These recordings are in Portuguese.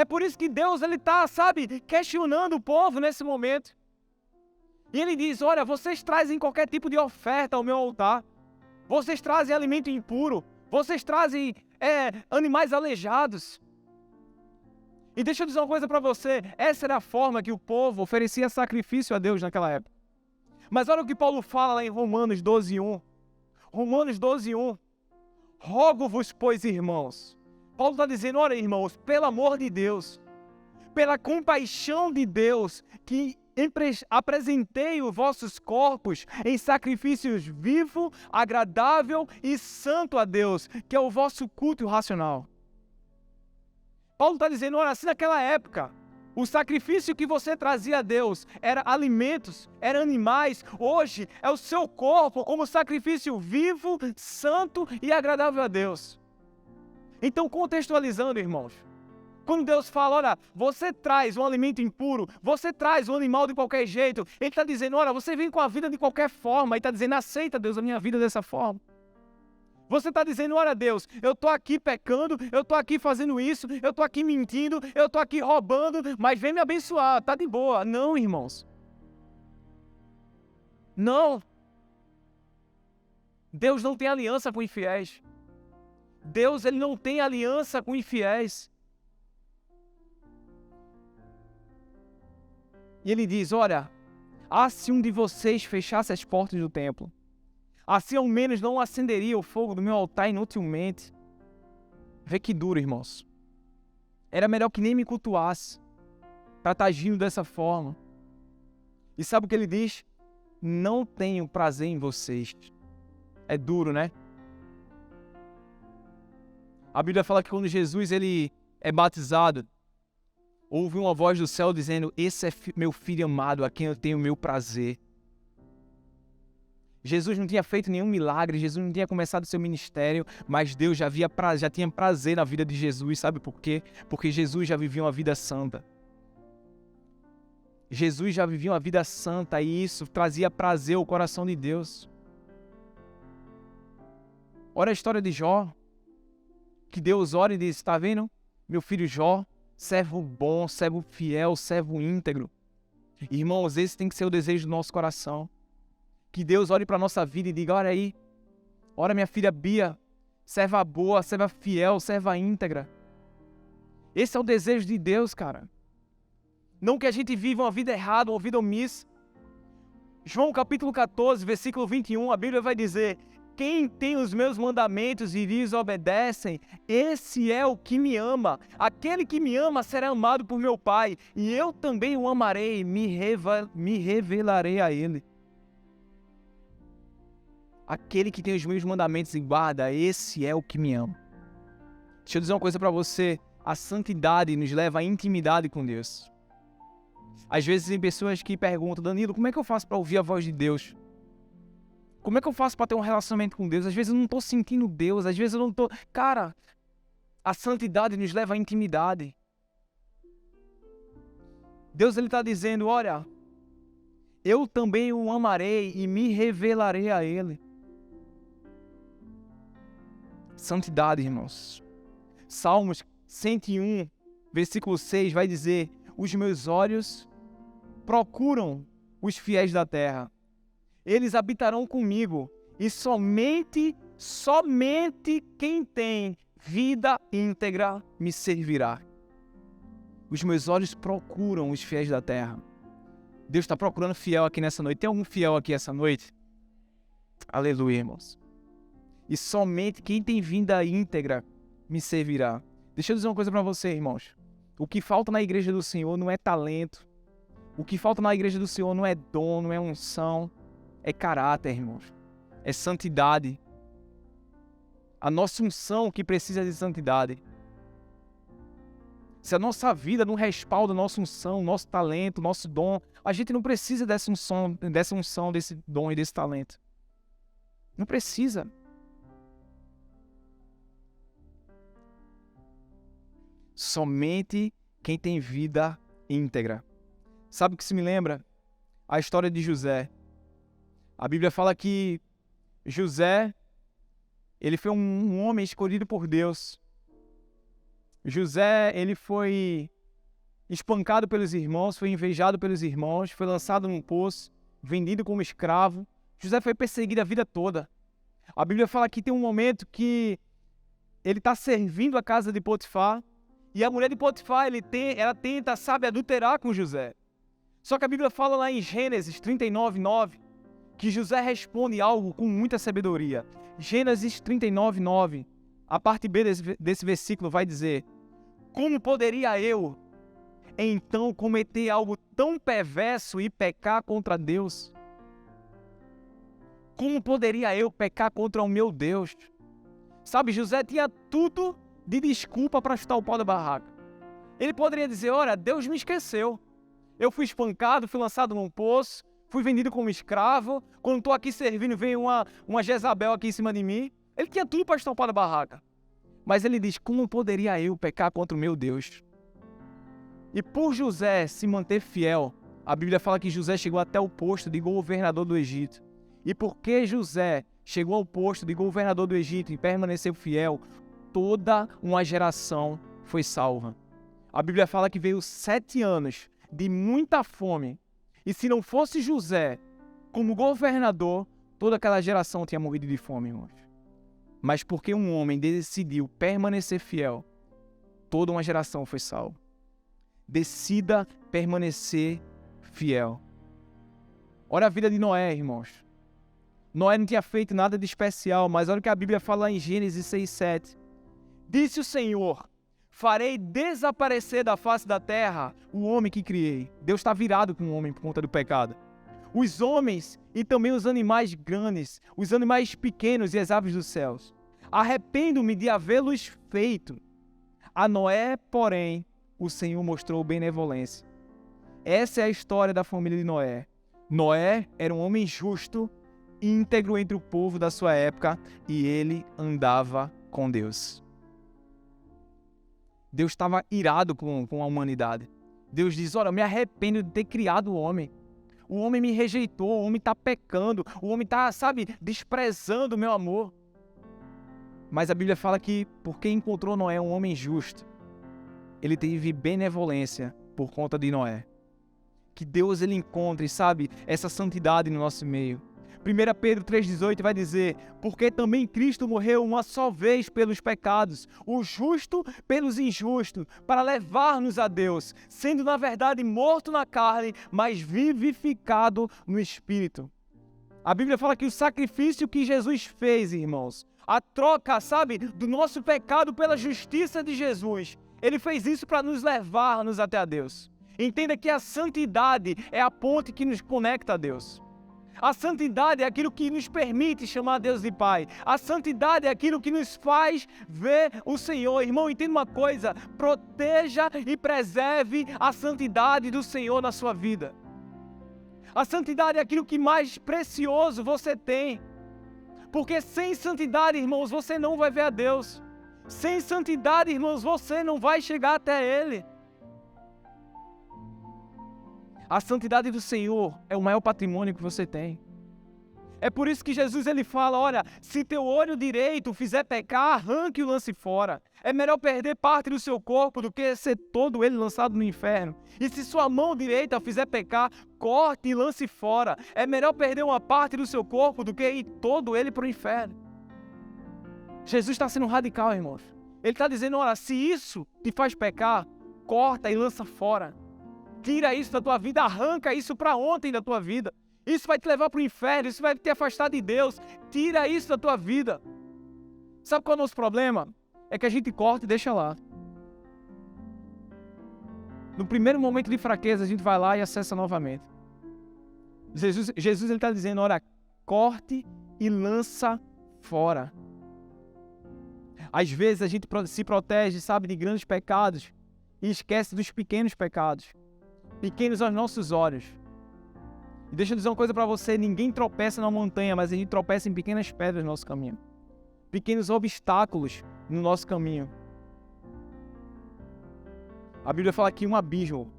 É por isso que Deus está, questionando o povo nesse momento. E ele diz, olha, vocês trazem qualquer tipo de oferta ao meu altar. Vocês trazem alimento impuro. Vocês trazem animais aleijados. E deixa eu dizer uma coisa para você. Essa era a forma que o povo oferecia sacrifício a Deus naquela época. Mas olha o que Paulo fala lá em Romanos 12:1. Romanos 12:1. Rogo-vos, pois, irmãos. Paulo está dizendo, olha, irmãos, pelo amor de Deus, pela compaixão de Deus, que apresentei os vossos corpos em sacrifícios vivo, agradável e santo a Deus, que é o vosso culto racional. Paulo está dizendo, olha, assim naquela época, o sacrifício que você trazia a Deus era alimentos, era animais. Hoje é o seu corpo como sacrifício vivo, santo e agradável a Deus. Então, contextualizando, irmãos, quando Deus fala, olha, você traz um alimento impuro, você traz um animal de qualquer jeito, Ele está dizendo, olha, você vem com a vida de qualquer forma, Ele está dizendo, aceita, Deus, a minha vida dessa forma. Você está dizendo, olha Deus, eu estou aqui pecando, eu estou aqui fazendo isso, eu estou aqui mentindo, eu estou aqui roubando, mas vem me abençoar, tá de boa. Não, irmãos. Não. Deus não tem aliança com infiéis. Deus, Ele não tem aliança com infiéis. E Ele diz, olha, se um de vocês fechasse as portas do templo, assim ao menos não acenderia o fogo do meu altar inutilmente. Vê que duro, irmãos. Era melhor que nem me cultuasse para estar agindo dessa forma. E sabe o que ele diz? Não tenho prazer em vocês. É duro, né? A Bíblia fala que quando Jesus ele é batizado, houve uma voz do céu dizendo, esse é meu filho amado, a quem eu tenho meu prazer. Jesus não tinha feito nenhum milagre, Jesus não tinha começado o seu ministério, mas Deus já tinha prazer na vida de Jesus, sabe por quê? Porque Jesus já vivia uma vida santa. Jesus já vivia uma vida santa e isso trazia prazer ao coração de Deus. Olha a história de Jó, que Deus ora e diz, está vendo? Meu filho Jó, servo bom, servo fiel, servo íntegro. Irmãos, esse tem que ser o desejo do nosso coração. Que Deus olhe para a nossa vida e diga, olha aí, olha minha filha Bia, serva boa, serva fiel, serva íntegra. Esse é o desejo de Deus, cara. Não que a gente viva uma vida errada, uma vida omissa. João capítulo 14, versículo 21, a Bíblia vai dizer, quem tem os meus mandamentos e lhes obedecem, esse é o que me ama. Aquele que me ama será amado por meu Pai, e eu também o amarei e me revelarei a ele. Aquele que tem os meus mandamentos e guarda, esse é o que me ama. Deixa eu dizer uma coisa para você. A santidade nos leva à intimidade com Deus. Às vezes tem pessoas que perguntam, Danilo, como é que eu faço para ouvir a voz de Deus? Como é que eu faço para ter um relacionamento com Deus? Às vezes eu não estou sentindo Deus, às vezes eu não estou... Cara, a santidade nos leva à intimidade. Deus ele está dizendo, olha, eu também o amarei e me revelarei a ele. Santidade, irmãos. Salmos 101, versículo 6 vai dizer, os meus olhos procuram os fiéis da terra. Eles habitarão comigo e somente quem tem vida íntegra me servirá. Os meus olhos procuram os fiéis da terra. Deus está procurando fiel aqui nessa noite. Tem algum fiel aqui essa noite? Aleluia, irmãos. E somente quem tem vida íntegra me servirá. Deixa eu dizer uma coisa para você, irmãos. O que falta na igreja do Senhor não é talento. O que falta na igreja do Senhor não é dom, não é unção. É caráter, irmãos. É santidade. A nossa unção que precisa de santidade. Se a nossa vida não respalda a nossa unção, nosso talento, nosso dom, a gente não precisa dessa unção, desse dom e desse talento. Não precisa. Somente quem tem vida íntegra. Sabe o que se me lembra? A história de José. A Bíblia fala que José, ele foi um homem escolhido por Deus. José, ele foi espancado pelos irmãos, foi invejado pelos irmãos, foi lançado num poço, vendido como escravo. José foi perseguido a vida toda. A Bíblia fala que tem um momento que ele está servindo a casa de Potifar, e a mulher de Potifar, ela tenta, adulterar com José. Só que a Bíblia fala lá em Gênesis 39:9, que José responde algo com muita sabedoria. Gênesis 39:9, a parte B desse versículo vai dizer: como poderia eu, então, cometer algo tão perverso e pecar contra Deus? Como poderia eu pecar contra o meu Deus? Sabe, José tinha tudo de desculpa para chutar o pau da barraca. Ele poderia dizer: olha, Deus me esqueceu. Eu fui espancado, fui lançado num poço, fui vendido como escravo. Quando estou aqui servindo, vem uma Jezabel aqui em cima de mim. Ele tinha tudo para chutar o pau da barraca. Mas ele diz: como poderia eu pecar contra o meu Deus? E por José se manter fiel, a Bíblia fala que José chegou até o posto de governador do Egito. E porque José chegou ao posto de governador do Egito e permaneceu fiel, toda uma geração foi salva. A Bíblia fala que veio 7 anos de muita fome. E se não fosse José como governador, toda aquela geração tinha morrido de fome, irmãos. Mas porque um homem decidiu permanecer fiel, toda uma geração foi salva. Decida permanecer fiel. Olha a vida de Noé, irmãos. Noé não tinha feito nada de especial, mas olha o que a Bíblia fala em Gênesis 6:7. Disse o Senhor: farei desaparecer da face da terra o homem que criei. Deus está virado com o homem por conta do pecado. Os homens e também os animais grandes, os animais pequenos e as aves dos céus. Arrependo-me de havê-los feito. A Noé, porém, o Senhor mostrou benevolência. Essa é a história da família de Noé. Noé era um homem justo, íntegro entre o povo da sua época, e ele andava com Deus. Deus estava irado com a humanidade. Deus diz: olha, eu me arrependo de ter criado o homem. O homem me rejeitou, o homem está pecando, o homem está, desprezando o meu amor. Mas a Bíblia fala que porque encontrou Noé um homem justo, ele teve benevolência por conta de Noé. Que Deus ele encontre, essa santidade no nosso meio. 1 Pedro 3,18 vai dizer: porque também Cristo morreu uma só vez pelos pecados, o justo pelos injustos, para levar-nos a Deus, sendo na verdade morto na carne, mas vivificado no Espírito. A Bíblia fala que o sacrifício que Jesus fez, irmãos, a troca, do nosso pecado pela justiça de Jesus, ele fez isso para nos levar-nos até a Deus. Entenda que a santidade é a ponte que nos conecta a Deus. A santidade é aquilo que nos permite chamar Deus de Pai. A santidade é aquilo que nos faz ver o Senhor. Irmão, entenda uma coisa: proteja e preserve a santidade do Senhor na sua vida. A santidade é aquilo que mais precioso você tem. Porque sem santidade, irmãos, você não vai ver a Deus. Sem santidade, irmãos, você não vai chegar até Ele. A santidade do Senhor é o maior patrimônio que você tem. É por isso que Jesus ele fala: olha, se teu olho direito fizer pecar, arranque e o lance fora. É melhor perder parte do seu corpo do que ser todo ele lançado no inferno. E se sua mão direita fizer pecar, corte e lance fora. É melhor perder uma parte do seu corpo do que ir todo ele para o inferno. Jesus está sendo radical, irmãos. Ele está dizendo: olha, se isso te faz pecar, corta e lança fora. Tira isso da tua vida, arranca isso para ontem da tua vida. Isso vai te levar para o inferno, isso vai te afastar de Deus. Tira isso da tua vida. Sabe qual é o nosso problema? É que a gente corta e deixa lá. No primeiro momento de fraqueza, a gente vai lá e acessa novamente. Jesus ele está dizendo: olha, corte e lança fora. Às vezes a gente se protege, de grandes pecados e esquece dos pequenos pecados. Pequenos aos nossos olhos. E deixa eu dizer uma coisa para você: ninguém tropeça na montanha, mas a gente tropeça em pequenas pedras no nosso caminho. Pequenos obstáculos no nosso caminho. A Bíblia fala que um abismo,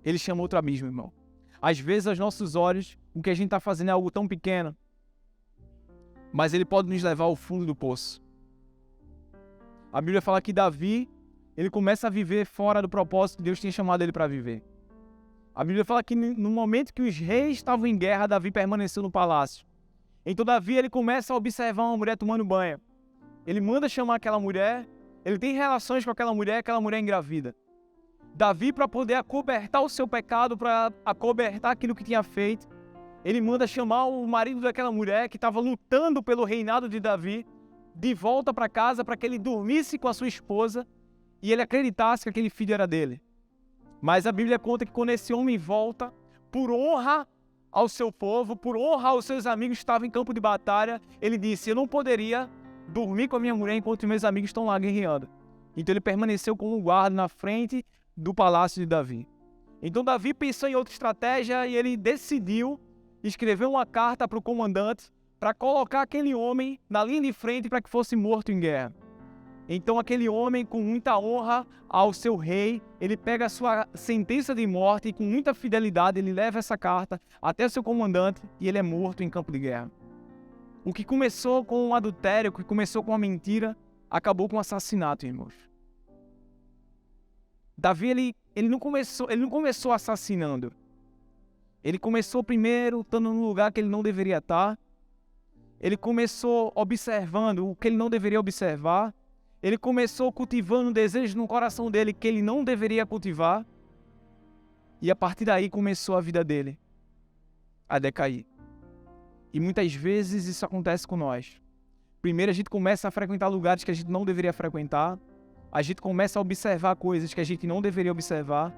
ele chama outro abismo, irmão. Às vezes, aos nossos olhos, o que a gente está fazendo é algo tão pequeno, mas ele pode nos levar ao fundo do poço. A Bíblia fala que Davi, ele começa a viver fora do propósito que Deus tinha chamado ele para viver. A Bíblia fala que no momento que os reis estavam em guerra, Davi permaneceu no palácio. Então Davi ele começa a observar uma mulher tomando banho. Ele manda chamar aquela mulher, ele tem relações com aquela mulher engravida. Davi, para poder acobertar o seu pecado, para acobertar aquilo que tinha feito, ele manda chamar o marido daquela mulher que estava lutando pelo reinado de Davi de volta para casa para que ele dormisse com a sua esposa e ele acreditasse que aquele filho era dele. Mas a Bíblia conta que quando esse homem volta, por honra ao seu povo, por honra aos seus amigos que estavam em campo de batalha, ele disse: eu não poderia dormir com a minha mulher enquanto meus amigos estão lá guerreando. Então ele permaneceu como guarda na frente do palácio de Davi. Então Davi pensou em outra estratégia e ele decidiu escrever uma carta para o comandante para colocar aquele homem na linha de frente para que fosse morto em guerra. Então aquele homem, com muita honra ao seu rei, ele pega a sua sentença de morte e com muita fidelidade ele leva essa carta até o seu comandante e ele é morto em campo de guerra. O que começou com um adultério, o que começou com uma mentira, acabou com um assassinato, irmãos. Davi, ele não começou assassinando. Ele começou primeiro estando num lugar que ele não deveria estar. Ele começou observando o que ele não deveria observar. Ele começou cultivando um desejo no coração dele que ele não deveria cultivar. E a partir daí começou a vida dele a decair. E muitas vezes isso acontece com nós. Primeiro a gente começa a frequentar lugares que a gente não deveria frequentar. A gente começa a observar coisas que a gente não deveria observar.